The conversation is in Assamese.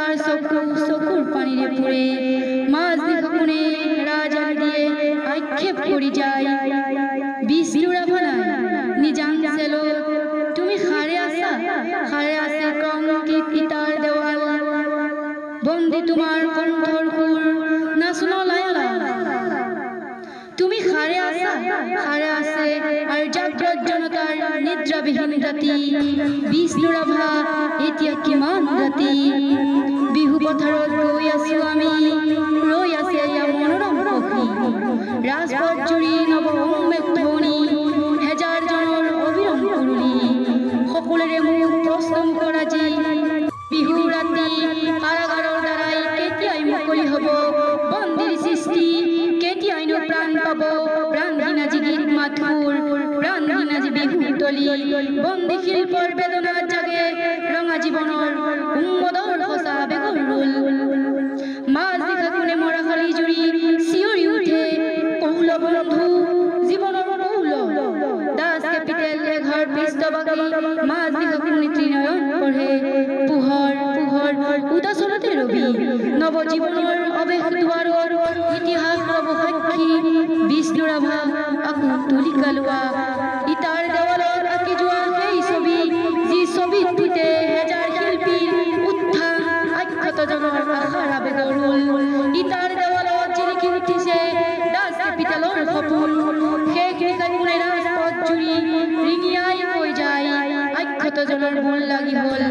তার চকুর পানিরে পড়ে মাছ দেখুনে রাজা দিয়ে আক্ষেপ করি যায় বিষ্ণুরা ভালা নিজান ছিল তুমি হারে আসে কঙ্কিত ইতার দেওয়াল বন্দি তোমার কণ্ঠর সুর না শুনো লায়ালা তুমি হারে আসে আর জাগ্রত জনতার নিদ্রাবিহীন রাতি বিষ্ণুরাভা এতিয়া কিমান ৰাতি বিহু পথাৰত ৰৈ আছো আমি ৰৈ আছে এয়া মনোৰম পক্ষী ৰাজপথ জুৰি নৱ উন্মেষ ধ্বনি হেজাৰ জনৰ অবিৰম কুৰুলি সকলোৰে মুখ প্ৰশ্ন মুখৰাজি বিহু ৰাতি কাৰাগাৰৰ দ্বাৰাই কেতিয়াই মুকলি হ'ব বন্দীৰ সৃষ্টি কেতিয়াইনো প্ৰাণ পাব প্ৰাণহীনা গীত মাথুৰ প্ৰাণহীনা বিহু তলি বন্দী শিল্পৰ বেদনা জাগে ৰঙা জীৱনৰ উন্মদৰ সঁচা বেগৰ ৰোল মাছ দেখা কোনে মৰা খালি জুৰি চিঞৰি উঠে কৌল বন্ধু জীৱনৰ কৌল দাস কেপিটেল এঘৰ পৃষ্ঠবাগী মাছ দেখা কোনে ত্ৰিনয়ন পঢ়ে পোহৰ উদাসনতে ৰবি নৱজীৱনৰ অৱেশ দুৱাৰৰ ইতিহাস সাক্ষী বিষ্ণুৰাভা আকৌ তুলিকা লোৱা ইটাৰ দেৱালত আঁকি যোৱা সেই ছবি যি ছবিত পিতে হেজাৰ শিল্পীৰ উত্থান আখ্যাতজনৰ আশাৰ আবেগৰ ৰোল ইটাৰ দেৱালত জিলিকি উঠিছে দাস কেপিটেলৰ সপোন শেষ নিকাই ৰাজপথ জুৰি ৰিঙিয়াই হৈ যায় আখ্যাতজনৰ মন লাগি হ'ল